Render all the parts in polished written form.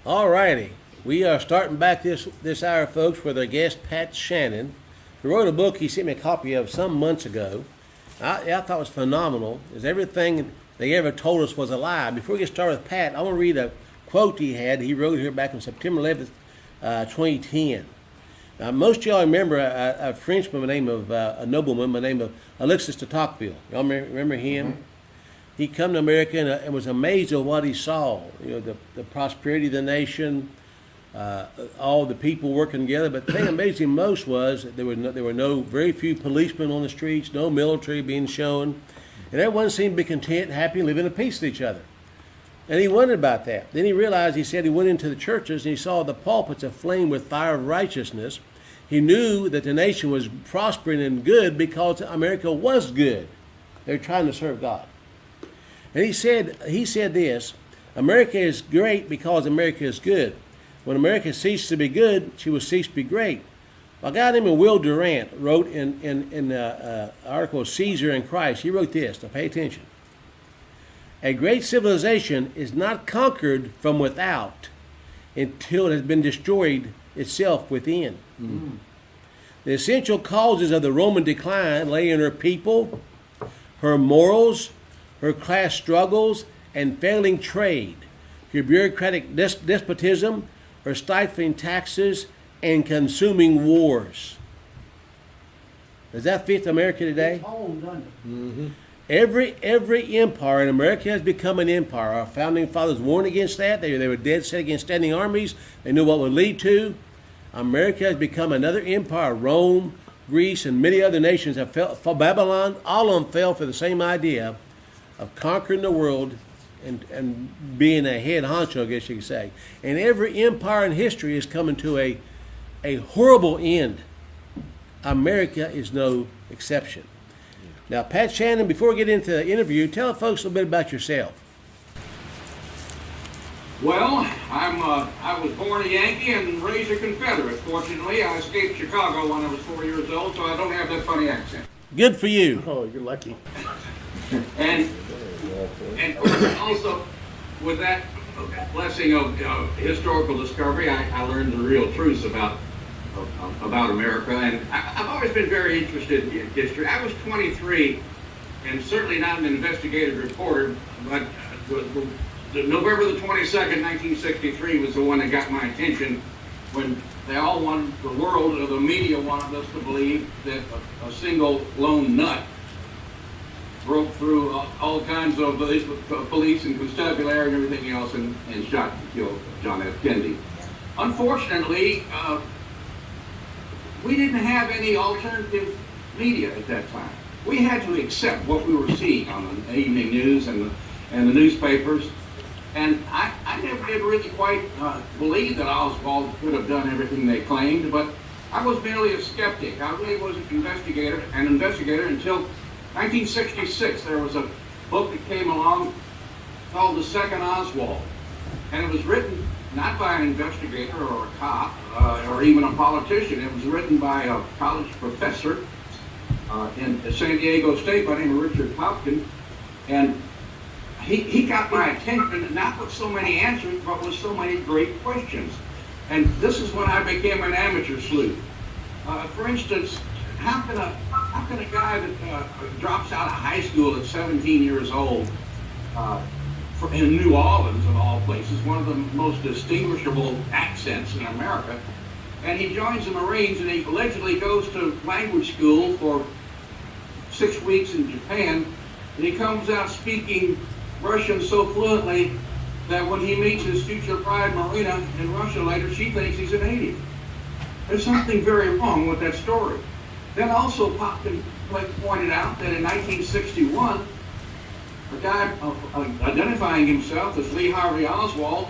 All righty. We are starting back this hour, folks, with our guest, Pat Shannan, who wrote a book he sent me a copy of some months ago. I thought it was phenomenal. Is everything they ever told us was a lie. Before we get started with Pat, I want to read a quote he wrote here back on September 11th, 2010. Most of y'all remember a Frenchman by the name of, a nobleman by the name of Alexis de Tocqueville. Y'all remember him? Mm-hmm. He come to America and was amazed at what he saw. You know, the prosperity of the nation, all the people working together. But the thing that amazed him most was that there were very few policemen on the streets, no military being shown, and everyone seemed to be content, happy, and living in peace with each other. And he wondered about that. Then he realized, he said he went into the churches and he saw the pulpits aflame with fire of righteousness. He knew that the nation was prospering and good because America was good. They were trying to serve God. And he said this, America is great because America is good. When America ceased to be good, she will cease to be great. A guy named Will Durant wrote in the article Caesar and Christ, he wrote this, now pay attention. A great civilization is not conquered from without until it has been destroyed itself within. Mm. The essential causes of the Roman decline lay in her people, her morals, her class struggles, and failing trade, her bureaucratic despotism, her stifling taxes, and consuming wars. Does that fit America today? It's all done. Mm-hmm. Every empire in America has become an empire. Our founding fathers warned against that. They were dead set against standing armies. They knew what would lead to. America has become another empire. Rome, Greece, and many other nations have fell for Babylon. All of them fell for the same idea of conquering the world and being a head honcho, I guess you could say. And every empire in history is coming to a horrible end. America is no exception. Now, Pat Shannan, before we get into the interview, tell folks a little bit about yourself. Well, I was born a Yankee and raised a Confederate. Fortunately, I escaped Chicago when I was 4 years old, so I don't have that funny accent. Good for you. Oh, you're lucky. And of course, also, with that blessing of historical discovery, I learned the real truths about America, and I've always been very interested in history. I was 23, and certainly not an investigative reporter, but November the 22nd, 1963 was the one that got my attention when they all wanted, the world, or the media wanted us to believe that a single lone nut broke through all kinds of police and constabulary and everything else and shot and killed John F. Kennedy. Unfortunately, we didn't have any alternative media at that time. We had to accept what we were seeing on the evening news and the newspapers. And I never did really quite believe that Oswald could have done everything they claimed, but I was merely a skeptic. I really wasn't an investigator until 1966. There was a book that came along called The Second Oswald, and it was written not by an investigator or a cop or even a politician. It was written by a college professor in San Diego State by the name of Richard Hopkins, and he got my attention, not with so many answers, but with so many great questions. And this is when I became an amateur sleuth. For instance, how can a guy that drops out of high school at 17 years old in New Orleans, of all places, one of the most distinguishable accents in America, and he joins the Marines and he allegedly goes to language school for 6 weeks in Japan, and he comes out speaking Russian so fluently that when he meets his future bride Marina in Russia later, she thinks he's a native. There's something very wrong with that story. Then also Popkin pointed out that in 1961, a guy identifying himself as Lee Harvey Oswald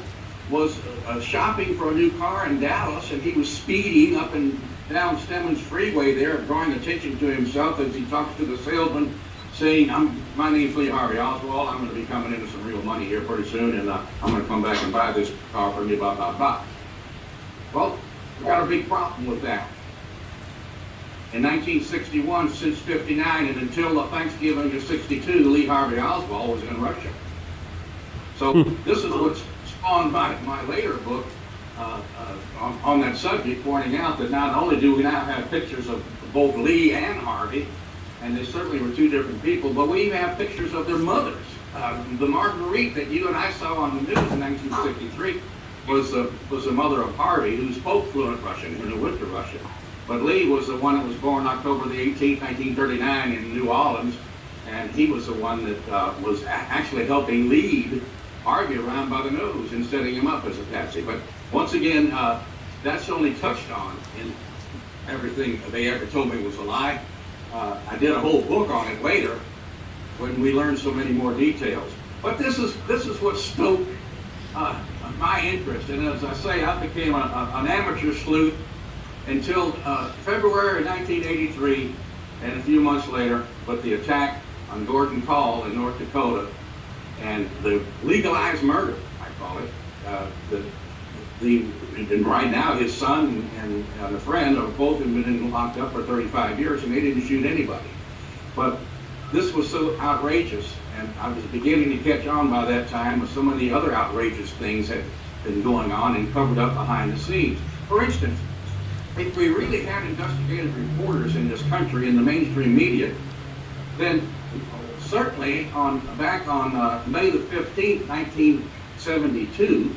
was shopping for a new car in Dallas, and he was speeding up and down Stemmons Freeway there, drawing attention to himself as he talks to the salesman, saying, my name's Lee Harvey Oswald, I'm going to be coming into some real money here pretty soon, and I'm going to come back and buy this car for you, blah, blah, blah. Well, we got a big problem with that. In 1961, since 59, and until the Thanksgiving of 62, Lee Harvey Oswald was in Russia. So this is what's on my later book on that subject, pointing out that not only do we now have pictures of both Lee and Harvey, and they certainly were two different people, but we even have pictures of their mothers. The Marguerite that you and I saw on the news in 1963 was the mother of Harvey, who spoke fluent Russian and who went to Russia. But Lee was the one that was born October the 18th, 1939 in New Orleans, and he was the one that was actually helping lead Harvey around by the nose and setting him up as a patsy. But once again, that's only touched on in everything they ever told me was a lie. I did a whole book on it later when we learned so many more details. But this is what stoked my interest. And as I say, I became an amateur sleuth until February 1983, and a few months later, but the attack on Gordon Call in North Dakota and the legalized murder, I call it, and right now his son and a friend have both been locked up for 35 years, and they didn't shoot anybody. But this was so outrageous, and I was beginning to catch on by that time with so many other outrageous things that had been going on and covered up behind the scenes. For instance, if we really had investigative reporters in this country, in the mainstream media, then certainly back on May the 15th, 1972,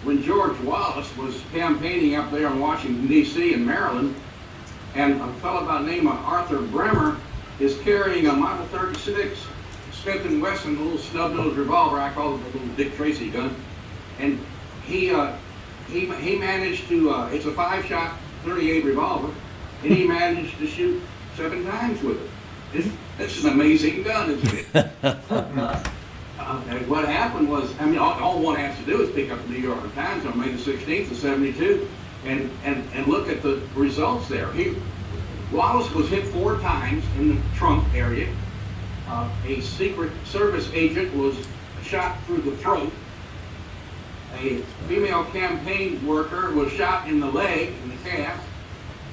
when George Wallace was campaigning up there in Washington, D.C. and Maryland, and a fellow by the name of Arthur Bremer is carrying a Model 36 Smith & Wesson, a little snub-nosed revolver, I call it the little Dick Tracy gun, and he managed to, it's a 5-shot 38 revolver, and he managed to shoot 7 times with it. It's an amazing gun, isn't it? And what happened was, I mean, all one has to do is pick up the New York Times on May the 16th of 72 and look at the results there. Wallace was hit 4 times in the trunk area. A Secret Service agent was shot through the throat. A female campaign worker was shot in the leg, in the calf,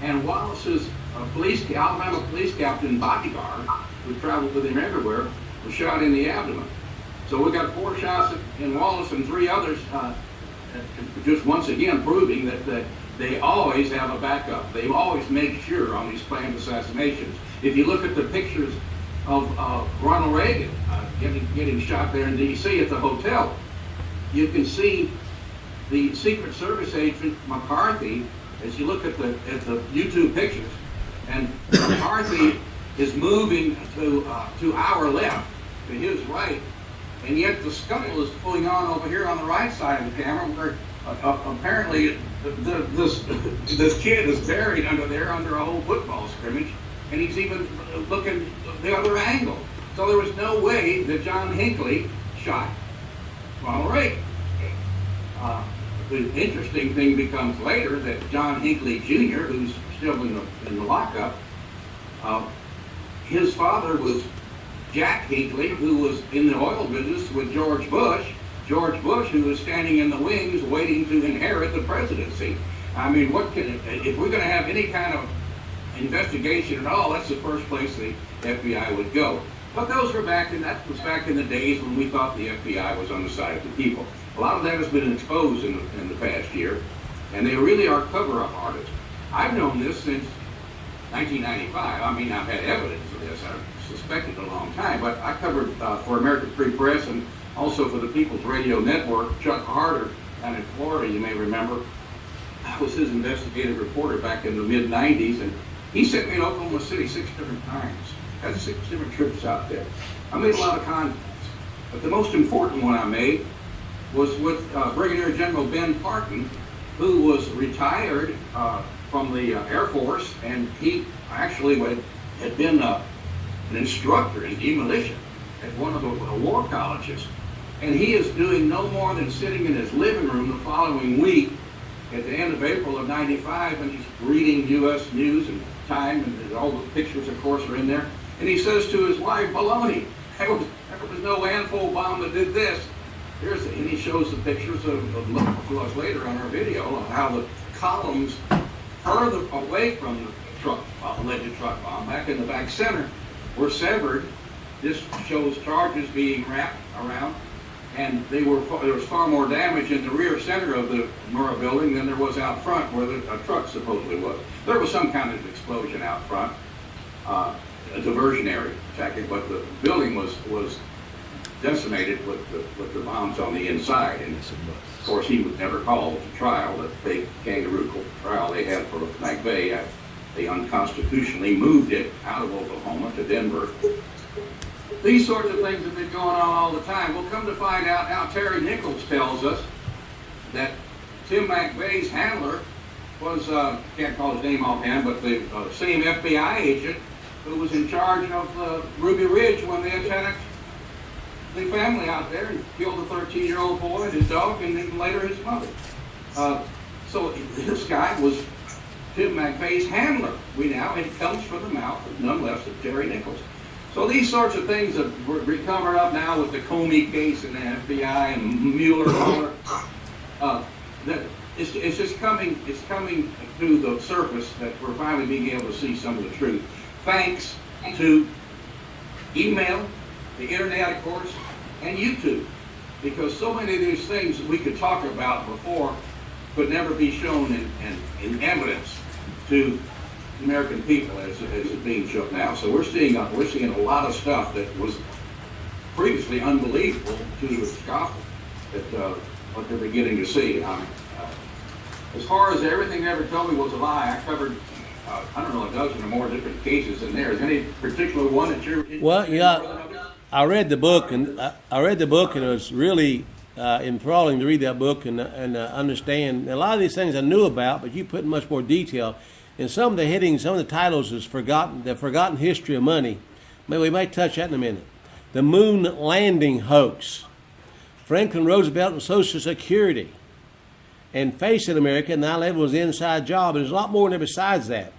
and Wallace's Alabama police captain bodyguard, who traveled with him everywhere, was shot in the abdomen. So we got 4 shots in Wallace and 3 others, just once again proving that they always have a backup. They always make sure on these planned assassinations. If you look at the pictures of Ronald Reagan getting shot there in D.C. at the hotel, you can see the Secret Service agent McCarthy, as you look at the YouTube pictures, and McCarthy is moving to our left, to his right, and yet the scuttle is going on over here on the right side of the camera, where apparently this kid is buried under a whole football scrimmage, and he's even looking the other angle. So there was no way that John Hinckley shot Ronald Reagan. The interesting thing becomes later that John Hinckley Jr., who's still in the lockup, his father was Jack Hinckley, who was in the oil business with George Bush, who was standing in the wings waiting to inherit the presidency. I mean, if we're going to have any kind of investigation at all, that's the first place the FBI would go. But that was back in the days when we thought the FBI was on the side of the people. A lot of that has been exposed in the past year, and they really are cover-up artists. I've known this since 1995. I mean, I've had evidence of this. I've suspected it a long time, but I covered for American Free Press and also for the People's Radio Network, Chuck Harder down in Florida, you may remember. I was his investigative reporter back in the mid-90s, and he sent me to Oklahoma City 6 different times. Had 6 different trips out there. I made a lot of contacts, but the most important one I made was with Brigadier General Ben Parton, who was retired from the Air Force, and he actually had been an instructor in demolition at one of the war colleges. And he is doing no more than sitting in his living room the following week at the end of April of '95, and he's reading U.S. News and Time, and all the pictures, of course, are in there. And he says to his wife, "Baloney, there was no handful bomb that did this." And he shows the pictures of to us later on our video of how the columns further away from the alleged truck bomb, back in the back center, were severed. This shows charges being wrapped around, and there was far more damage in the rear center of the Murrah building than there was out front where a truck supposedly was. There was some kind of explosion out front, a diversionary attack, but the building was decimated with the bombs on the inside. And of course, he was never called to trial. The big kangaroo trial they had for McVeigh, they unconstitutionally moved it out of Oklahoma to Denver. These sorts of things have been going on all the time. We'll come to find out now. Terry Nichols tells us that Tim McVeigh's handler was, can't call his name offhand, but the same FBI agent who was in charge of Ruby Ridge when they attacked the family out there and killed a 13-year-old boy and his dog, and then later his mother. So this guy was Tim McVeigh's handler. It comes from the mouth of none less than Terry Nichols. So these sorts of things have recovered up now with the Comey case and the FBI and Mueller. It's just coming. It's coming to the surface that we're finally being able to see some of the truth, thanks to email, the internet, of course, and YouTube, because so many of these things that we could talk about before could never be shown in evidence to American people as it's being shown now. So we're seeing a lot of stuff that was previously unbelievable to the scoffers, that what they're beginning to see. As far as everything they ever told me was a lie, I covered I don't know, a dozen or more different cases in there. Is any particular one that you're interested Well, yeah, in? I read the book, and it was really enthralling to read that book and understand a lot of these things I knew about, but you put in much more detail. And some of the headings, some of the titles is the forgotten history of money. We may touch that in a minute. The moon landing hoax, Franklin Roosevelt and Social Security, and Face It America. 9/11 was the inside job, and there's a lot more there besides that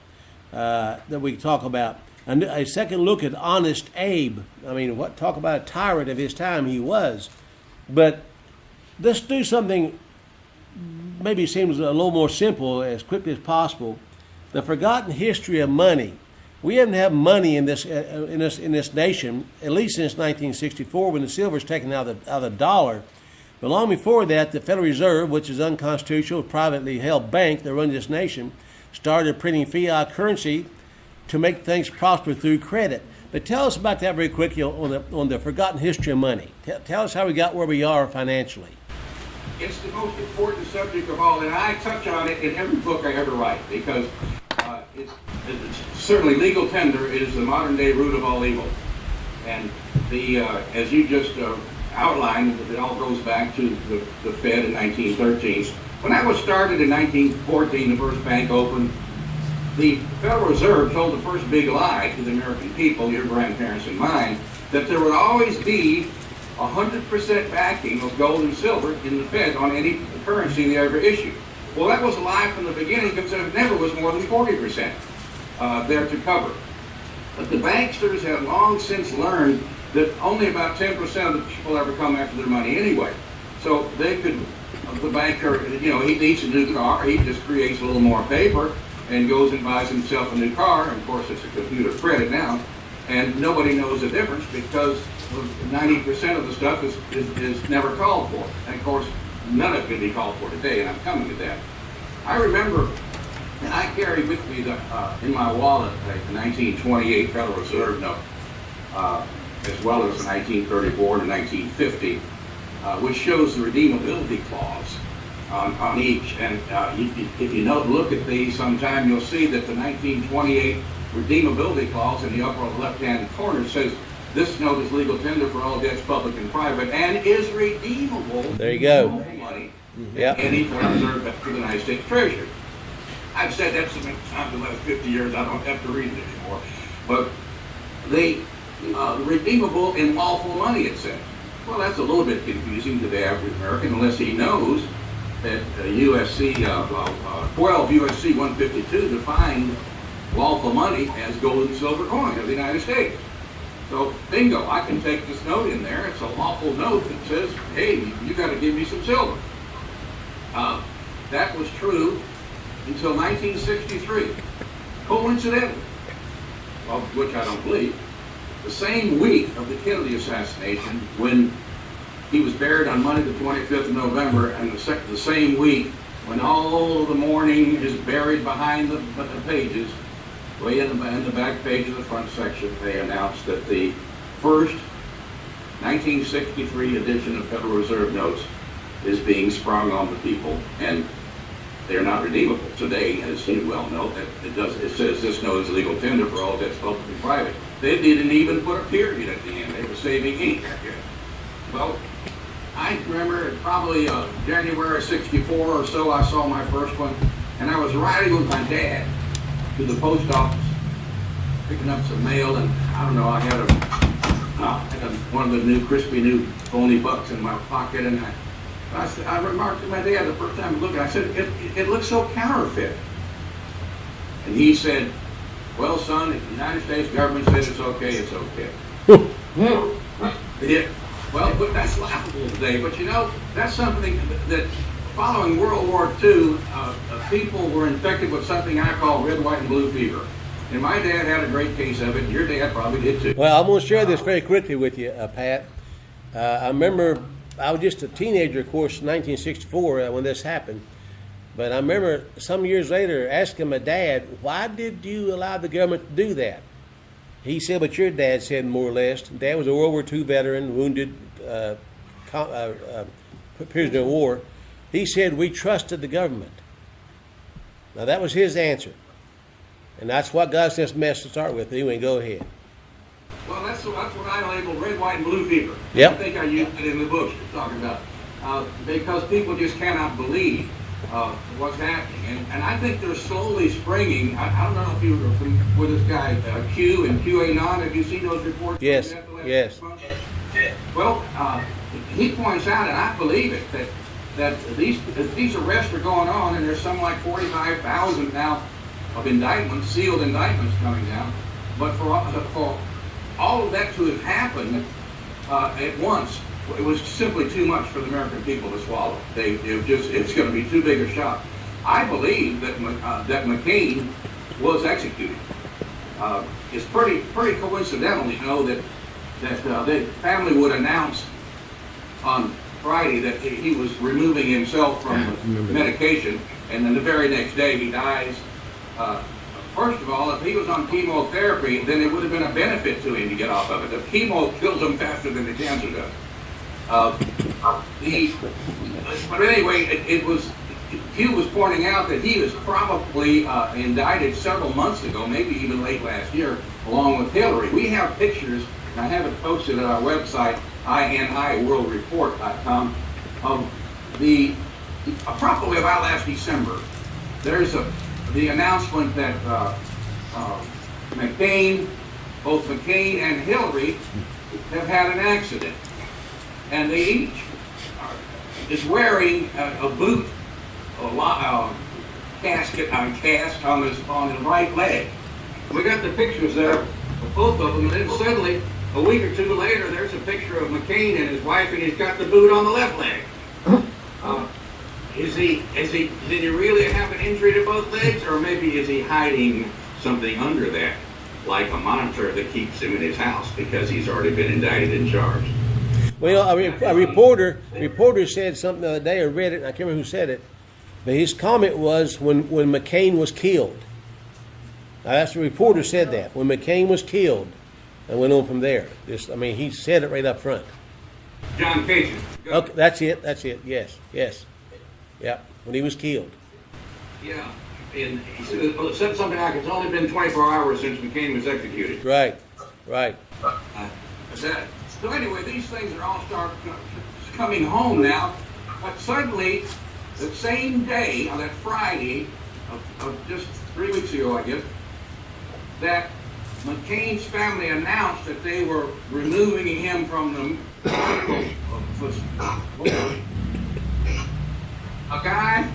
that we can talk about. A second look at Honest Abe. I mean, talk about a tyrant of his time he was. But let's do something maybe seems a little more simple as quickly as possible. The forgotten history of money. We haven't had money in this nation at least since 1964, when the silver was taken out of the dollar. But long before that, the Federal Reserve, which is unconstitutional, privately held bank that run this nation, started printing fiat currency to make things prosper through credit. But tell us about that very quickly on the forgotten history of money. Tell us how we got where we are financially. It's the most important subject of all, and I touch on it in every book I ever write, because it's certainly legal tender is the modern day root of all evil. And as you just outlined, it all goes back to the Fed in 1913. When that was started in 1914, the first bank opened, the Federal Reserve told the first big lie to the American people, your grandparents and mine, that there would always be 100% backing of gold and silver in the Fed on any currency they ever issued. Well, that was a lie from the beginning, because there never was more than 40% there to cover. But the banksters have long since learned that only about 10% of the people ever come after their money anyway. So they could, the banker, he needs a new car, he just creates a little more paper and goes and buys himself a new car. And of course, it's a computer credit now, and nobody knows the difference, because 90% of the stuff is never called for. And of course, none of it can be called for today, and I'm coming to that. I remember, and I carry with me in my wallet the 1928 Federal Reserve note, as well as the 1934 and the 1950, which shows the redeemability clause on each. And if you look at these sometime, you'll see that the 1928 redeemability clause in the upper left-hand corner says, "This note is legal tender for all debts, public and private, and is redeemable." There you go. Money. Yep. Any Federal Reserve Bank for the United States Treasury. I've said that so many times in the last 50 years, I don't have to read it anymore. But redeemable in lawful money, it says. Well, that's a little bit confusing to the average American, unless he knows that USC 12 USC 152 defined lawful money as gold and silver coin of the United States. So, bingo, I can take this note in there. It's a lawful note that says, hey, you got to give me some silver. That was true until 1963. Coincidentally, of which I don't believe, the same week of the Kennedy assassination, when He was buried on Monday the 25th of November, and the same week, when all of the mourning is buried behind the pages, way in the back page of the front section, they announced that the first 1963 edition of Federal Reserve notes is being sprung on the people, and they're not redeemable today, as you well know. It says this note is legal tender for all debts public and private. They didn't even put a period at the end. They were saving ink. Well, I remember probably January '64 or so, I saw my first one, and I was riding with my dad to the post office, picking up some mail, and I don't know, I had one of the new crispy new phony bucks in my pocket, and I remarked to my dad the first time I looked, I said, it looks so counterfeit. And he said, well, son, if the United States government said it's okay, it's okay. Well, but that's laughable today. But you know, that's something that following World War II, people were infected with something I call red, white, and blue fever. And my dad had a great case of it, and your dad probably did too. Well, I'm going to share this very quickly with you, Pat. I remember I was just a teenager, of course, in 1964 when this happened. But I remember some years later asking my dad, why did you allow the government to do that? He said what your dad said, more or less. Dad was a World War II veteran, wounded, prisoner of war. He said, we trusted the government. Now, that was his answer. And that's what got us this mess to start with. Anyway, go ahead. Well, that's what I labeled red, white, and blue fever. Yep. I think I used it in the book you're talking about. Because people just cannot believe what's happening. And I think they're slowly springing. I don't know if you were with this guy, Q and QAnon. Have you seen those reports? Yes, yes. Well, he points out, and I believe it, that these arrests are going on, and there's some like 45,000 now of indictments, sealed indictments coming down. But for all of that to have happened at once, it was simply too much for the American people to swallow. It's going to be too big a shock. I believe that McCain was executed. It's pretty coincidental, you know, that the family would announce on Friday that he was removing himself from medication, and then the very next day he dies. First of all, if he was on chemotherapy, then it would have been a benefit to him to get off of it. The chemo kills him faster than the cancer does. But anyway, Hugh was pointing out that he was probably indicted several months ago, maybe even late last year, along with Hillary. We have pictures, and I have it posted at our website, iniworldreport.com, of probably about last December. There's the announcement that both McCain and Hillary have had an accident. And they each is wearing a boot, cast on his right leg. We got the pictures there of both of them, and then suddenly, a week or two later, there's a picture of McCain and his wife, and he's got the boot on the left leg. Did he really have an injury to both legs, or maybe is he hiding something under that, like a monitor that keeps him in his house because he's already been indicted and charged? Well, a reporter said something the other day, I read it, and I can't remember who said it, but his comment was when McCain was killed. Now, that's the reporter said that, when McCain was killed, and went on from there. He said it right up front. John Casey. Okay, that's it, yes. Yeah, when he was killed. Yeah, and he said something like it's only been 24 hours since McCain was executed. Right. So anyway, these things are all coming home now. But suddenly, the same day, on that Friday of just 3 weeks ago, I guess, that McCain's family announced that they were removing him from the a guy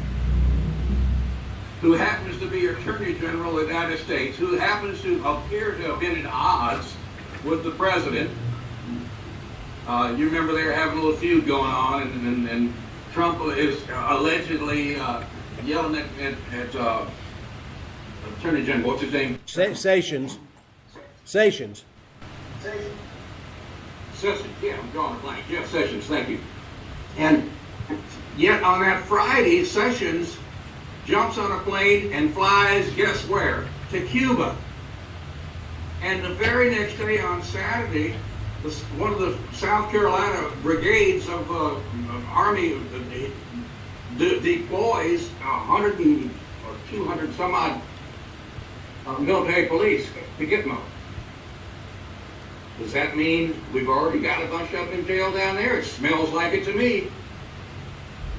who happens to be Attorney General of the United States, who happens to appear to have been at odds with the president. You remember they were having a little feud going on, and Trump is allegedly yelling at Attorney General, what's his name? Sessions. Sessions, yeah, I'm drawing a blank. Jeff Sessions, thank you. And yet on that Friday, Sessions jumps on a plane and flies, guess where? To Cuba. And the very next day on Saturday, one of the South Carolina brigades of Army deploys 100 or 200 some odd military police to Gitmo. Does that mean we've already got a bunch of them in jail down there? It smells like it to me.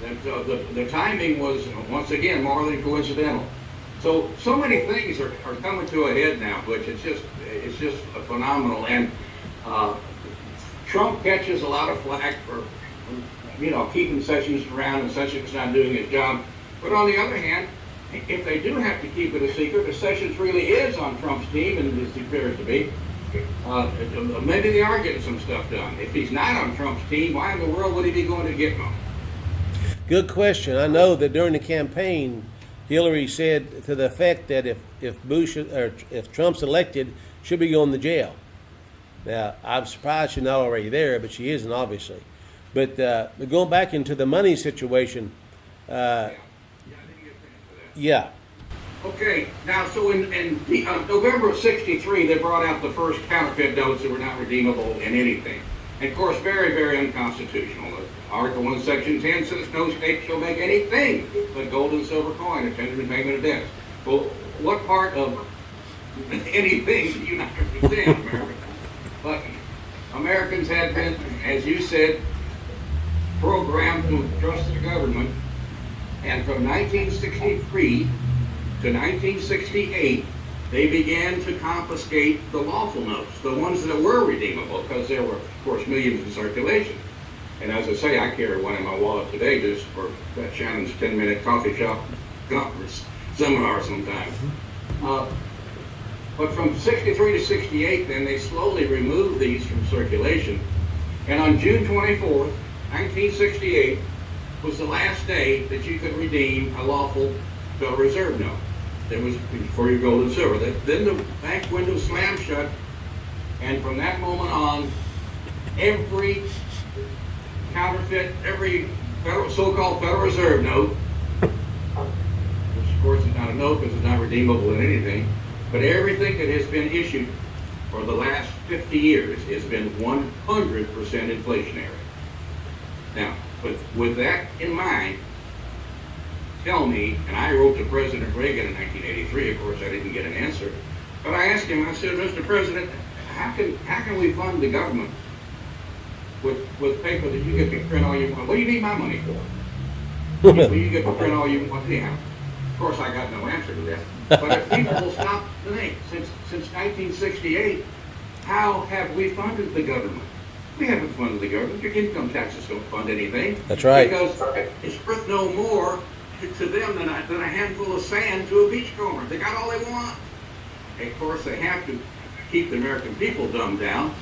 That the timing was, once again, more than coincidental. So many things are coming to a head now, Butch. It's just phenomenal. And Trump catches a lot of flack for, keeping Sessions around and Sessions not doing his job. But on the other hand, if they do have to keep it a secret, if Sessions really is on Trump's team, and it appears to be, maybe they are getting some stuff done. If he's not on Trump's team, why in the world would he be going to Gitmo? Good question. I know that during the campaign, Hillary said to the effect that if Bush or if Trump's elected, she'll be going to jail. Now, I'm surprised she's not already there, but she isn't, obviously. But going back into the money situation, I didn't get finished with that. yeah. Okay, now, so in November of '63, they brought out the first counterfeit notes that were not redeemable in anything. And of course, very, very unconstitutional. Article 1, Section 10 says no state shall make anything but gold and silver coin attended in payment of debts. Well, what part of anything do you not understand, America? But Americans had been, as you said, programmed to trust the government, and from 1963 to 1968, they began to confiscate the lawful notes, the ones that were redeemable, because there were, of course, millions in circulation. And as I say, I carry one in my wallet today just for that Shannon's 10-minute coffee shop conference seminar sometime. But from 63 to 68, then they slowly removed these from circulation. And on June 24th, 1968, was the last day that you could redeem a lawful Federal Reserve note. That was for your gold and silver. Then the bank window slammed shut, and from that moment on, every counterfeit, every so-called Federal Reserve note, which of course is not a note because it's not redeemable in anything, but everything that has been issued for the last 50 years has been 100% inflationary. Now, with that in mind, tell me, and I wrote to President Reagan in 1983, of course I didn't get an answer, but I asked him, I said, Mr. President, how can we fund the government with paper that you get to print all you want? What do you need my money for? You get to print all you want anyhow. Of course I got no answer to that. But if people will stop to think, since 1968, how have we funded the government? We haven't funded the government. Your income taxes don't fund anything. That's right. Because it's worth no more to them than a handful of sand to a beachcomber. They got all they want. And of course, they have to keep the American people dumbed down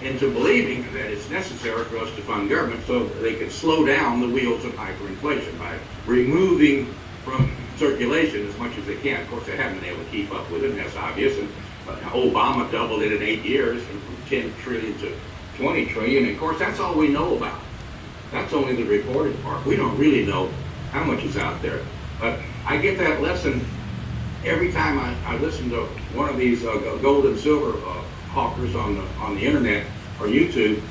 into believing that it's necessary for us to fund government so they can slow down the wheels of hyperinflation by removing from circulation as much as they can. Of course, they haven't been able to keep up with it, and that's obvious. And Obama doubled it in 8 years, from 10 trillion to 20 trillion. And of course, that's all we know about. That's only the reported part. We don't really know how much is out there. But I get that lesson every time I listen to one of these gold and silver hawkers on the internet or YouTube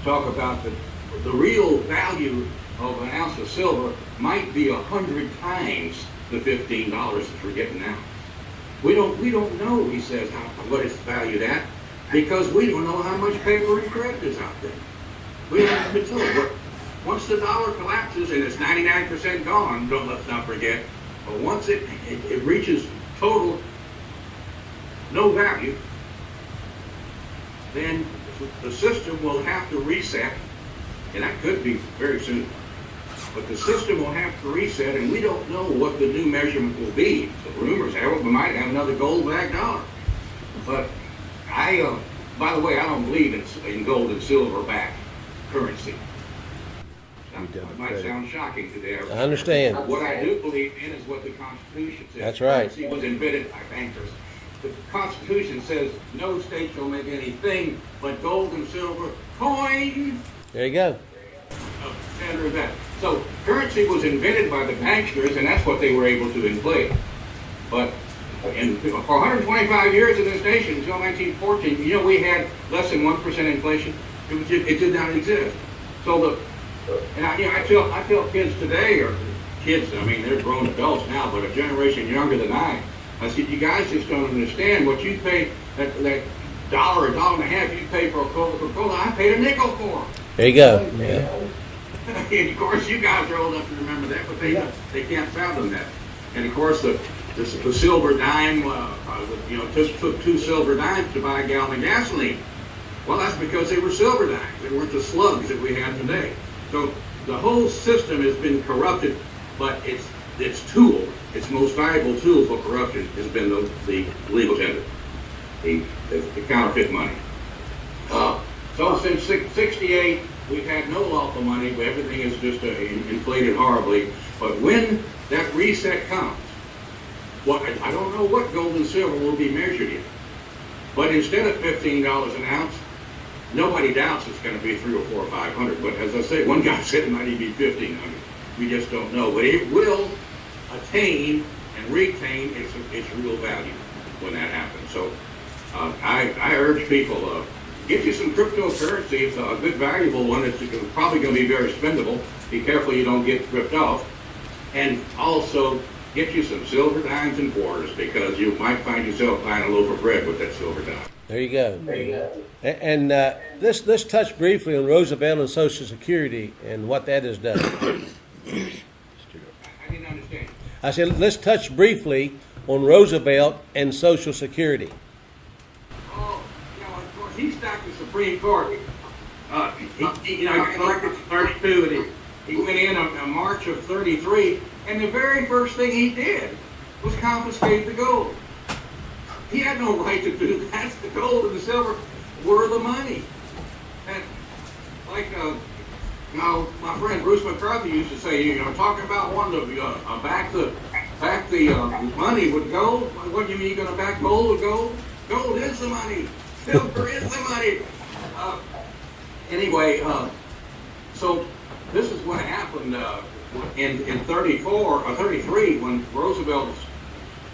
talk about the real value of an ounce of silver might be 100 times the $15 that we're getting now. We don't know, he says, what it's valued at, because we don't know how much paper and credit is out there. We haven't been told. Once the dollar collapses and it's 99% gone, let's not forget, but once it reaches total no value, then the system will have to reset, and that could be very soon. But the system will have to reset, and we don't know what the new measurement will be. The rumors have it we might have another gold-backed dollar. But by the way, I don't believe in gold and silver-backed currency. It might sound shocking today. I understand. What I do believe in is what the Constitution says. That's right. Currency was invented by bankers. the Constitution says no state shall make anything but gold and silver coin. There you go. Standard of that. So currency was invented by the banksters, and that's what they were able to inflate. But for 125 years in this nation, until 1914, we had less than 1% inflation. It did not exist. So I tell kids today, or kids, I mean, they're grown adults now, but a generation younger than I said, you guys just don't understand what you pay, that dollar, $1.50 you pay for a Coca-Cola, I paid a nickel for. There you go. Yeah. And of course, you guys are old enough to remember that, but they can't fathom that. And of course, the silver dime, took 2 silver dimes to buy a gallon of gasoline. Well, that's because they were silver dimes. They weren't the slugs that we have today. So the whole system has been corrupted, but its tool, its most valuable tool for corruption has been the legal tender, the counterfeit money. So since 68, we've had no lawful money. Everything is just inflated horribly. But when that reset comes, I don't know what gold and silver will be measured in. But instead of $15 an ounce, nobody doubts it's going to be 300 or 400 or 500. But as I say, one guy said it might even be 1,500. We just don't know. But it will attain and retain its real value when that happens. So I urge people, get you some cryptocurrency. It's a good, valuable one. It's probably going to be very spendable. Be careful you don't get ripped off. And also, get you some silver dimes and quarters, because you might find yourself buying a loaf of bread with that silver dime. There you go. And let's touch briefly on Roosevelt and Social Security and what that has done. I didn't understand. I said, let's touch briefly on Roosevelt and Social Security. Of course, he stacked the Supreme Court. He elected 32, and he went in on March of 33, and the very first thing he did was confiscate the gold. He had no right to do that. The gold and the silver were the money. And my friend Bruce McCarthy used to say, talking about wanting to back the money with gold. What do you mean you're going to back gold with gold? Gold is the money. Silver is the money. Anyway, so this is what happened in 34 or 33 when Roosevelt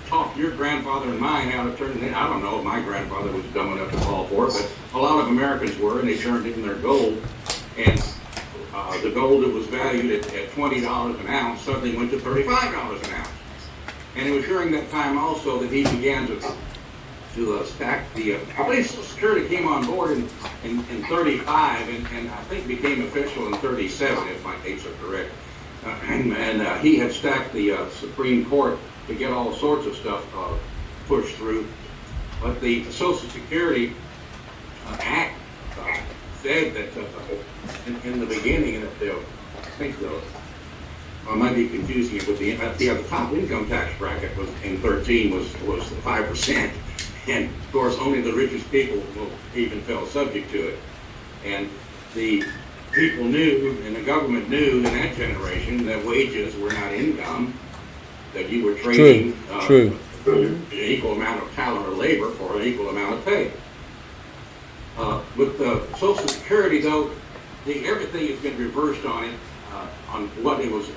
taught your grandfather and mine how to turn it in. I don't know if my grandfather was dumb enough to fall for it, but a lot of Americans were, and they turned in their gold. And the gold that was valued at $20 an ounce suddenly went to $35 an ounce. And it was during that time also that he began to stack the, I believe Social Security came on board in 35 and I think became official in 37, if my dates are correct. And he had stacked the Supreme Court to get all sorts of stuff pushed through. But the Social Security Act said that in the beginning, I think I might be confusing it with the top income tax bracket was in 13 was 5%. And of course, only the richest people even fell subject to it. And the people knew, and the government knew in that generation, that wages were not income, that you were trading an equal amount of talent or labor for an equal amount of pay. With the Social Security, though, everything has been reversed on it, on what it was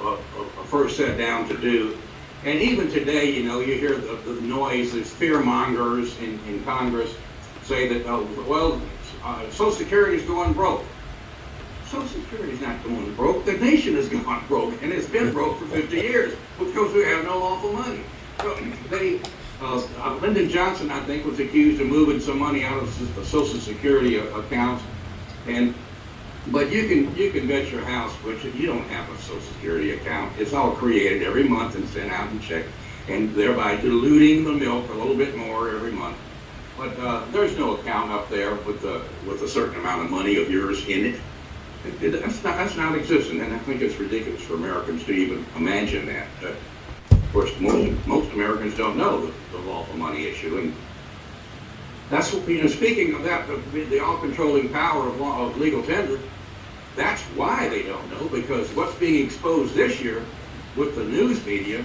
first set down to do. And even today, you hear the noise, there's fear mongers in Congress say that, Social Security is going broke. Social Security is not going broke. The nation has gone broke, and it's been broke for 50 years because we have no lawful money. So Lyndon Johnson, I think, was accused of moving some money out of the Social Security accounts, but you can bet your house, which you don't have a Social Security account. It's all created every month and sent out and checked, and thereby diluting the milk a little bit more every month. But there's no account up there with a certain amount of money of yours in it. That's not existent, and I think it's ridiculous for Americans to even imagine that. Of course, most Americans don't know the lawful money issue, and that's what, speaking of that, the all-controlling power of legal tender, that's why they don't know, because what's being exposed this year with the news media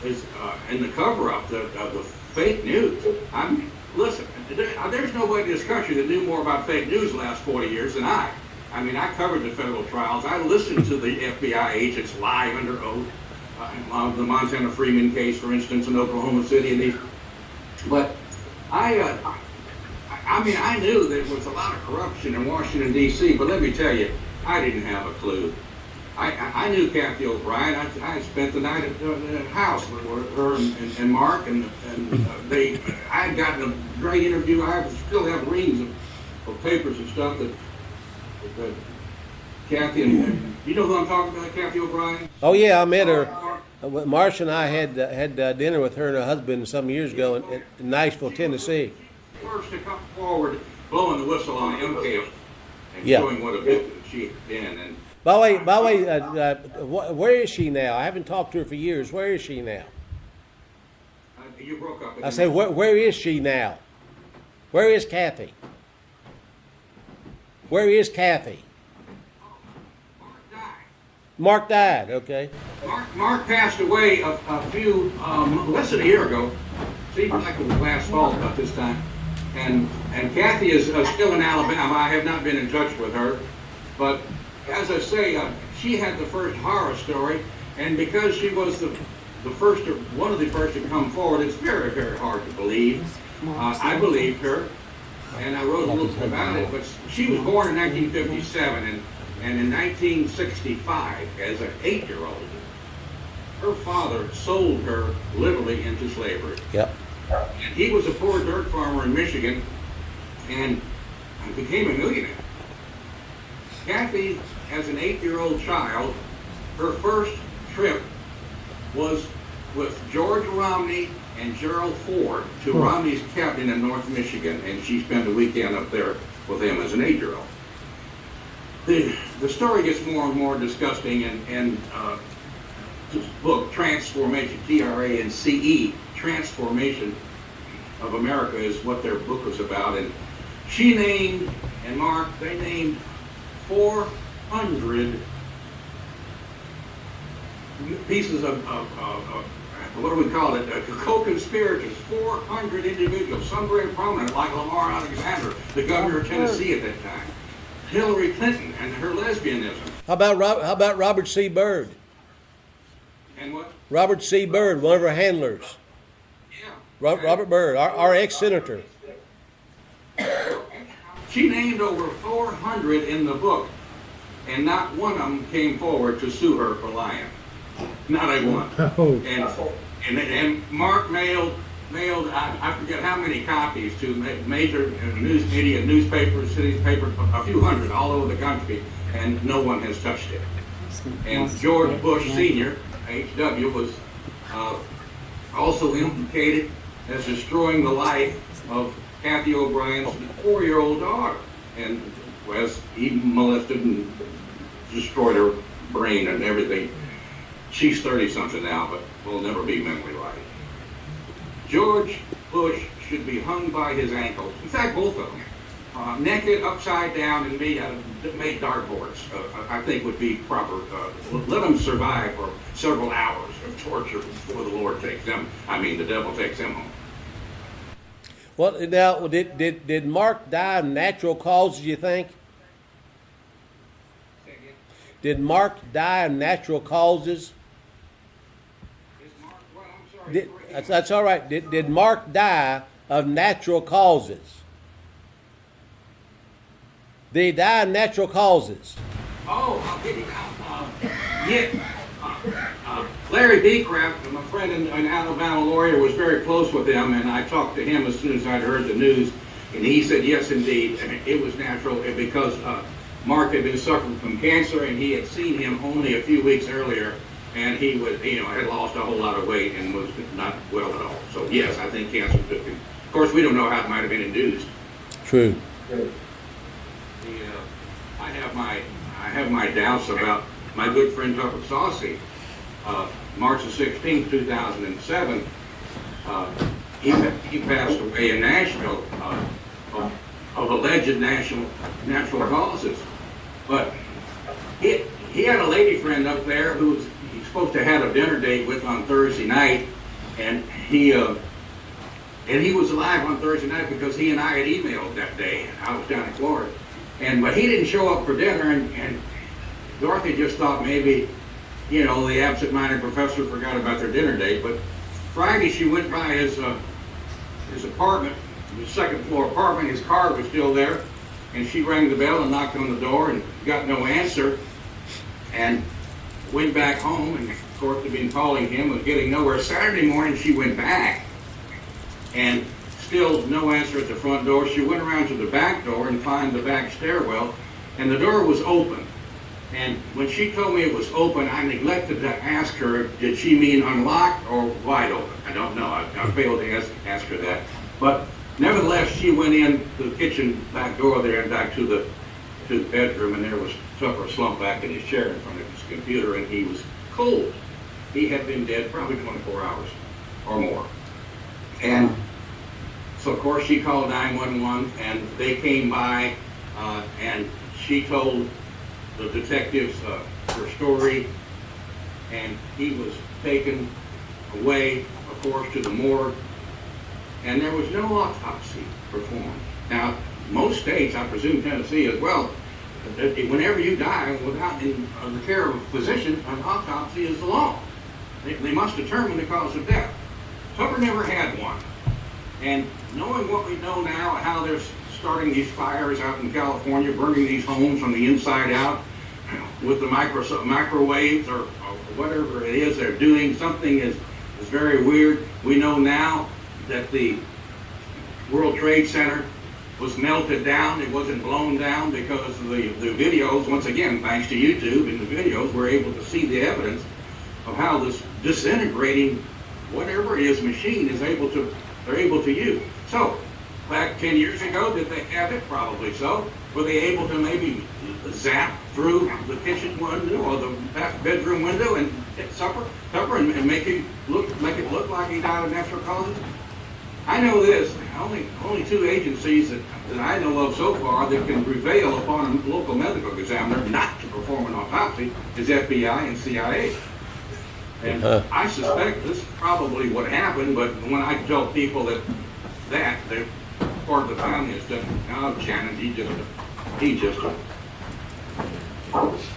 is, and the cover-up, the fake news. Listen, there's nobody in this country that knew more about fake news the last 40 years than I. I mean, I covered the federal trials. I listened to the FBI agents lie under oath. The Montana Freeman case, for instance, in Oklahoma City, and these. But I mean, I knew there was a lot of corruption in Washington, D.C., but let me tell you, I didn't have a clue. I knew Kathy O'Brien. I spent the night at the house with her and Mark, and I had gotten a great interview. I still have reams of papers and stuff that Kathy and you know who I'm talking about, Kathy O'Brien? Oh yeah, I met her. Marcia and I had dinner with her and her husband some years ago in Nashville, Tennessee. First to come forward, blowing the whistle on MK and Yeah. showing what a victim she had been. And By the way, where is she now? I haven't talked to her for years. Where is she now? you broke up. I said, where is she now? Where is Kathy? Where is Kathy? Mark died, okay. Mark passed away a few, less than a year ago. Seems like it was last fall about this time. And Kathy is still in Alabama. I have not been in touch with her. But as I say, she had the first horror story. And because she was one of the first to come forward, it's very, very hard to believe. I believed her. And I wrote a little bit about it. But she was born in 1957. And in 1965, as an 8-year-old, her father sold her literally into slavery. Yep. And he was a poor dirt farmer in Michigan and became a millionaire. Kathy, as an 8-year-old child, her first trip was with George Romney and Gerald Ford to Romney's cabin in North Michigan, and she spent a weekend up there with him as an 8-year-old. The story gets more and more disgusting, and this book, Transformation, Trance, Transformation of America is what their book was about. And she named, and Mark, they named 400 pieces of what do we call it, co-conspirators, 400 individuals, some very prominent, like Lamar Alexander, the governor of Tennessee at that time. Hillary Clinton and her lesbianism. How about Robert C. Byrd? And what? Robert C. Byrd, one of her handlers. Yeah. Robert Byrd, our ex-senator. She named over 400 in the book, and not one of them came forward to sue her for lying. Not a one. Oh. And Mark mailed I forget how many copies to major news media, newspapers, cities, papers, a few hundred all over the country, and no one has touched it. And George Bush Sr., H.W., was also implicated as destroying the life of Kathy O'Brien's 4-year-old daughter, and as he molested and destroyed her brain and everything. She's 30-something now, but will never be mentally right. George Bush should be hung by his ankles. In fact, both of them. Naked, upside down, and made dartboards, I think would be proper. Let them survive for several hours of torture before the Lord takes them. The devil takes them home. Well, now, did Mark die of natural causes, you think? Did Mark die of natural causes? That's all right. Did Mark die of natural causes? Did he die of natural causes? Oh, I'll get it out. Larry Beecraft, my friend an Alabama lawyer, was very close with him, and I talked to him as soon as I'd heard the news, and he said, yes, indeed, it was natural because Mark had been suffering from cancer, and he had seen him only a few weeks earlier, and he was, had lost a whole lot of weight and was not well at all. So yes, I think cancer took him. Of course, we don't know how it might have been induced. True. I have my doubts about my good friend Tucker Saucy. March the 16th, 2007, he passed away in Nashville of alleged natural causes. But he had a lady friend up there who he's supposed to have a dinner date with on Thursday night, and he And he was alive on Thursday night because he and I had emailed that day. I was down in Florida. But he didn't show up for dinner, and Dorothy just thought maybe, the absent-minded professor forgot about their dinner date. But Friday she went by his apartment, his second-floor apartment. His car was still there, and she rang the bell and knocked on the door and got no answer, and went back home. And of course, had been calling him, was getting nowhere. Saturday morning she went back, and still no answer at the front door. She went around to the back door and found the back stairwell, and the door was open. And when she told me it was open, I neglected to ask her, did she mean unlocked or wide open? I don't know. I failed to ask her that. But nevertheless, she went in to the kitchen back door there and back to the bedroom, and there was Tupper slumped back in his chair in front of his computer, and he was cold. He had been dead probably 24 hours or more. And so, of course, she called 911, and they came by, and she told the detectives her story, and he was taken away, of course, to the morgue, and there was no autopsy performed. Now, most states, I presume Tennessee as well, whenever you die without the care of a physician, an autopsy is the law. They must determine the cause of death. Tupper never had one. And knowing what we know now, how they're starting these fires out in California, burning these homes from the inside out with the microwaves or whatever it is they're doing, something is very weird. We know now that the World Trade Center was melted down. It wasn't blown down because of the videos. Once again, thanks to YouTube and the videos, we're able to see the evidence of how this disintegrating, whatever it is, machine is they're able to use. So, back 10 years ago, did they have it? Probably so. Were they able to maybe zap through the kitchen window or the bedroom window and hit Tupper and make it look like he died of natural causes? I know this. Only two agencies that I know of so far that can prevail upon a local medical examiner not to perform an autopsy is FBI and CIA. And I suspect this is probably what happened, but when I tell people that they're part of the family and stuff, oh, Shannan, he's just a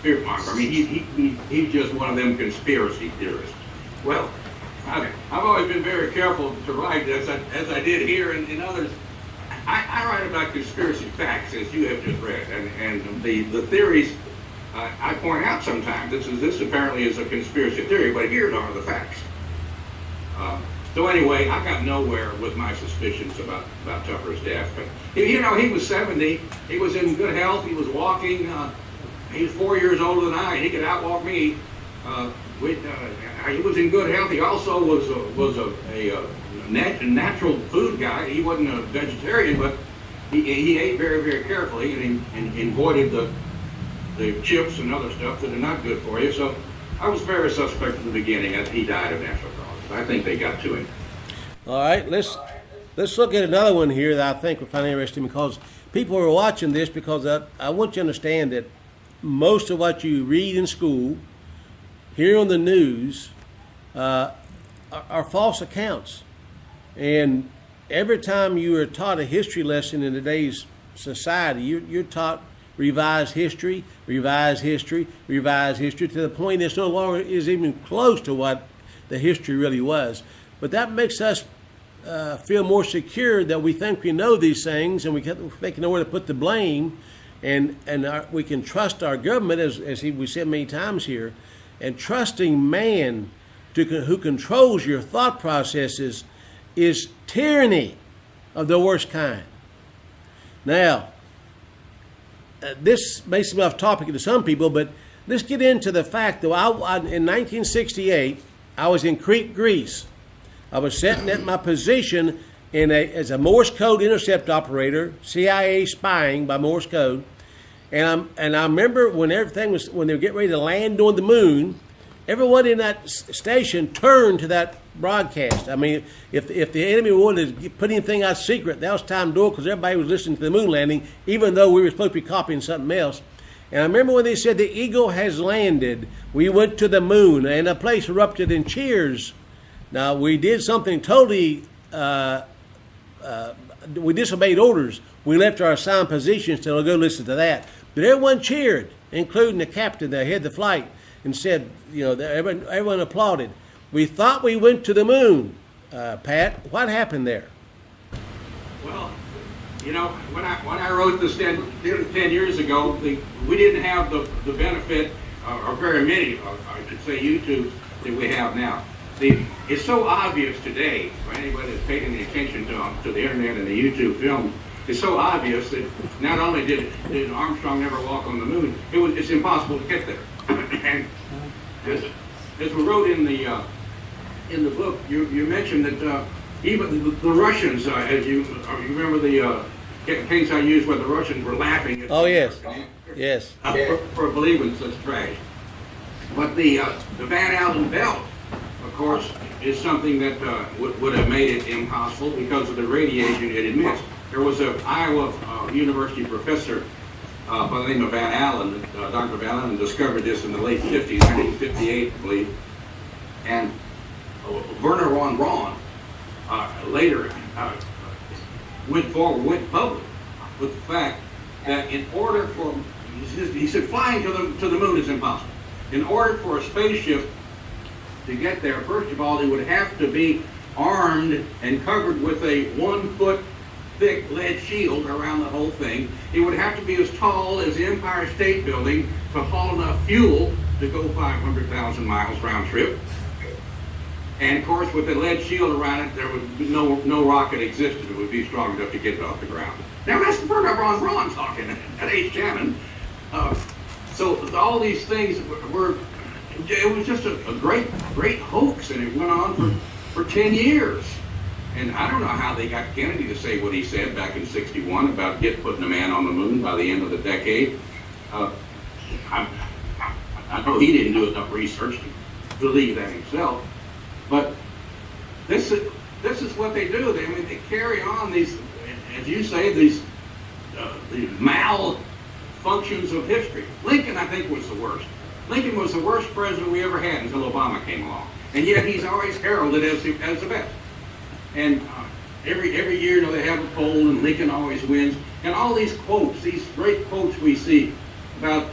fear monger. I mean, he's just one of them conspiracy theorists. Well, I've always been very careful to write, as I did here and others. I write about conspiracy facts, as you have just read, and the theories I point out sometimes. This apparently is a conspiracy theory, but here are the facts. So anyway, I got nowhere with my suspicions about Tupper's death. But he was 70. He was in good health. He was walking. He was 4 years older than I, and he could outwalk me. He was in good health. He also was a natural food guy. He wasn't a vegetarian, but he ate very, very carefully, and he avoided the chips and other stuff that are not good for you. So I was very suspect at the beginning that he died of natural causes. I think they got to him. All right, let's look at another one here that I think we find interesting, because people are watching this, because I want you to understand that most of what you read in school, here on the news, are false accounts. And every time you are taught a history lesson in today's society, you're taught revised history, to the point it's no longer is even close to what the history really was. But that makes us feel more secure that we think we know these things, and we can know where to put the blame, and we can trust our government, as we said many times here. And trusting man who controls your thought processes is tyranny of the worst kind. Now, this may seem off topic to some people, but let's get into the fact that in 1968, I was in Crete, Greece. I was sitting at my position as a Morse code intercept operator, CIA spying by Morse code. And I remember when they were getting ready to land on the moon, everyone in that station turned to that broadcast. I mean, if the enemy wanted to put anything out secret, that was time to do it, because everybody was listening to the moon landing, even though we were supposed to be copying something else. And I remember when they said the Eagle has landed, we went to the moon, and the place erupted in cheers. Now, we did something totally we disobeyed orders. We left our assigned positions to go listen to that. But everyone cheered, including the captain that head the flight, and said, everyone applauded. We thought we went to the moon. Pat, what happened there? Well, when I wrote this 10 years ago, we didn't have the benefit, or very many, I should say, YouTubes that we have now. It's so obvious today, for anybody that's paying any attention to the internet and the YouTube film, it's so obvious that not only did Armstrong never walk on the moon, it's impossible to get there. And as we wrote in the book, you mentioned that even the Russians, as you remember the case I used where the Russians were laughing at Yes. For believing such trash. But the Van Allen belt, of course, is something that would have made it impossible because of the radiation it emits. There was an Iowa University professor by the name of Van Allen, Dr. Van Allen, discovered this in the late 50s, 1958, I believe. And Werner von Braun later went public with the fact that in order for, he said, flying to the moon is impossible. In order for a spaceship to get there, first of all, it would have to be armed and covered with a 1-foot thick lead shield around the whole thing. It would have to be as tall as the Empire State Building to haul enough fuel to go 500,000 miles round trip. And of course, with the lead shield around it, there would be no rocket existed that would be strong enough to get it off the ground. Now that's Werner von Braun talking, that ain't Shannan. So all these things it was just a great hoax, and it went on for 10 years. And I don't know how they got Kennedy to say what he said back in '61 about putting a man on the moon by the end of the decade. I know he didn't do enough research to believe that himself. But this is what they do. They carry on these, as you say, these malfunctions of history. Lincoln, I think, was the worst. Lincoln was the worst president we ever had until Obama came along, and yet he's always heralded as the best. And every year, they have a poll, and Lincoln always wins. And all these quotes, these great quotes we see about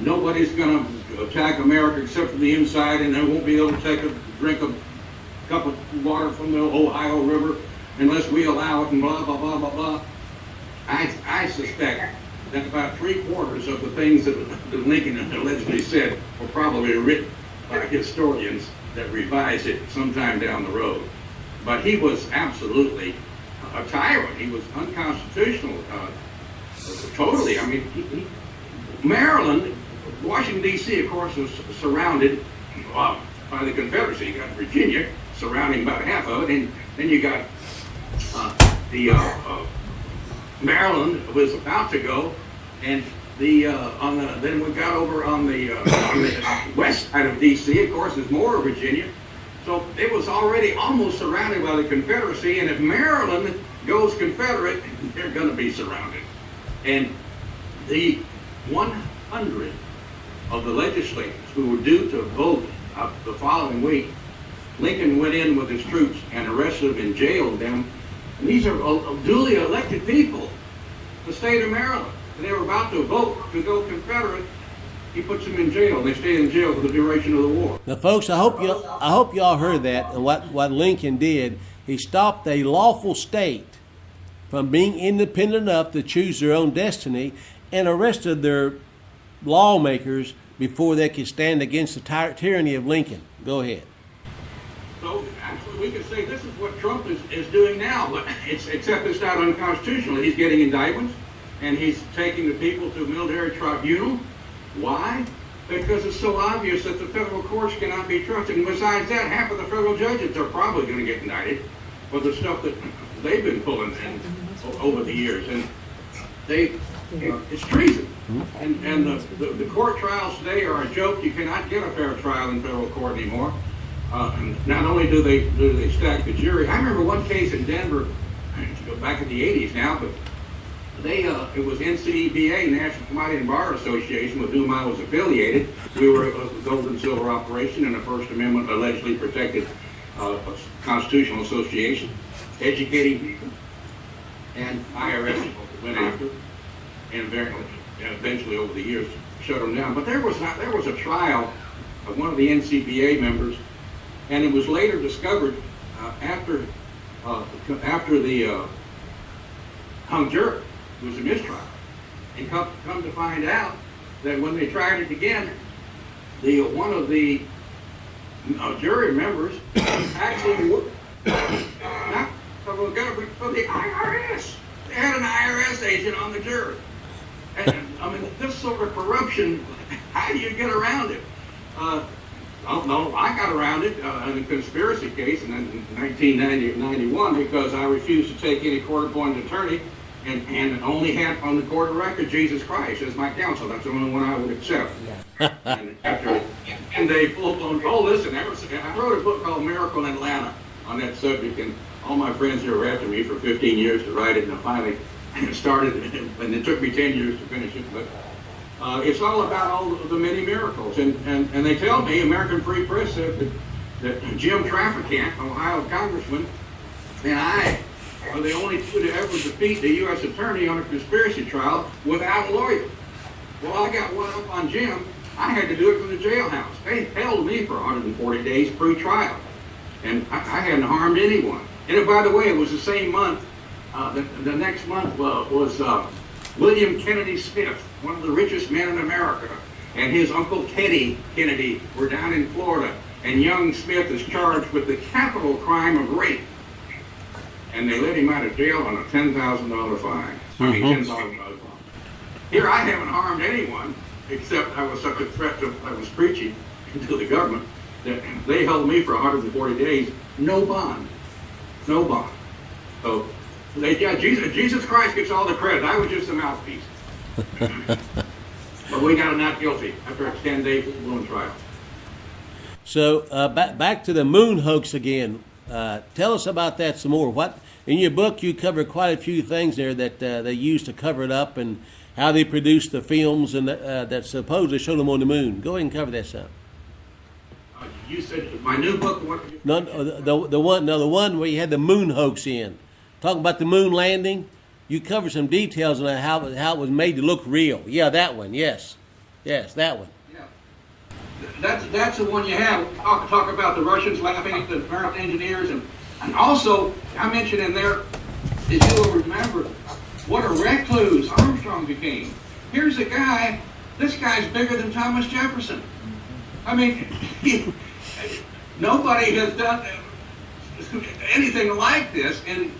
nobody's going to attack America except from the inside, and they won't be able to drink a cup of water from the Ohio River unless we allow it, and blah, blah, blah, blah, blah. I suspect that about 3/4 of the things that Lincoln allegedly said were probably written by historians that revised it sometime down the road. But he was absolutely a tyrant. He was unconstitutional, totally. Maryland, Washington, D.C., of course, was surrounded by the Confederacy. You got Virginia surrounding about half of it, and then you got Maryland was about to go, and then we got over on the west side of D.C., of course, there's more of Virginia. So it was already almost surrounded by the Confederacy, and if Maryland goes Confederate, they're going to be surrounded. And the 100 of the legislators who were due to vote the following week, Lincoln went in with his troops and arrested them and jailed them. And these are duly elected people, the state of Maryland. And they were about to vote to go Confederate. He puts them in jail. They stay in jail for the duration of the war. Now, folks, I hope y'all heard that. And what Lincoln did, he stopped a lawful state from being independent enough to choose their own destiny, and arrested their lawmakers before they could stand against the tyranny of Lincoln. Go ahead. So actually, we could say this is what Trump is doing now, except it's not unconstitutional. He's getting indictments, and he's taking the people to a military tribunal. Why? Because it's so obvious that the federal courts cannot be trusted. And besides that, half of the federal judges are probably going to get indicted for the stuff that they've been pulling in over the years. And it's treason. And the court trials today are a joke. You cannot get a fair trial in federal court anymore. And not only do they stack the jury. I remember one case in Denver, back in the 80s now, but it was NCEBA, National Commodity and Bar Association, with whom I was affiliated. We were a gold and silver operation and a First Amendment allegedly protected constitutional association, educating people. and IRS went after, and eventually over the years shut them down. But there was a trial of one of the NCPA members, and it was later discovered after the hung jury. It was a mistrial, and come to find out that when they tried it again, one of the jury members actually worked not for the government, for the IRS. They had an IRS agent on the jury. And, I mean, this sort of corruption, how do you get around it? I don't know. I got around it in a conspiracy case in 1991 because I refused to take any court-appointed attorney and only had on the court of record Jesus Christ as my counsel. That's the only one I would accept. Yeah. And they full-blown, listen, I wrote a book called Miracle in Atlanta on that subject, and all my friends here were after me for 15 years to write it, and I finally started, and it took me 10 years to finish it. But it's all about all the many miracles. And they tell me, American Free Press said that Jim Traficant, Ohio congressman, and I are the only two to ever defeat the U.S. attorney on a conspiracy trial without a lawyer. Well, I got one up on Jim. I had to do it from the jailhouse. They held me for 140 days pre-trial, and I hadn't harmed anyone. And by the way, it was the same month. The next month was William Kennedy Smith, one of the richest men in America, and his uncle Teddy Kennedy were down in Florida, and young Smith is charged with the capital crime of rape. And they let him out of jail on a $10,000 fine. I mean, $10,000 fine. Here I haven't harmed anyone, except I was such a threat I was preaching to the government that they held me for 140 days, no bond. No bond. So, Jesus Christ gets all the credit. I was just a mouthpiece. But we got him not guilty after a 10-day full-blown trial. So back to the moon hoax again. Tell us about that some more. What in your book you cover quite a few things there that they used to cover it up, and how they produced the films and that supposedly showed them on the moon. Go ahead and cover that some. You said my new book. No, the one where you had the moon hoax in, talking about the moon landing. You covered some details on how it was made to look real. Yeah, that one. Yes, that one. Yeah, that's the one you have. Talk about the Russians laughing at the American engineers, and also I mentioned in there, if you will remember, what a recluse Armstrong became. Here's a guy. This guy's bigger than Thomas Jefferson. I mean, nobody has done anything like this in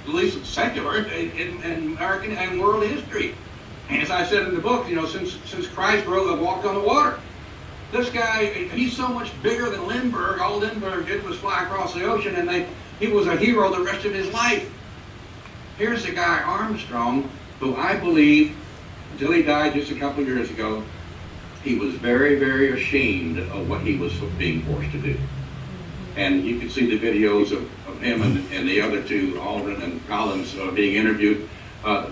at least secular in American and world history. And as I said in the book, since Christ walked on the water, this guy, he's so much bigger than Lindbergh. All Lindbergh did was fly across the ocean, and he was a hero the rest of his life. Here's the guy Armstrong, who I believe, until he died just a couple of years ago, he was very, very ashamed of what he was being forced to do. And you can see the videos of him and the other two, Aldrin and Collins, being interviewed.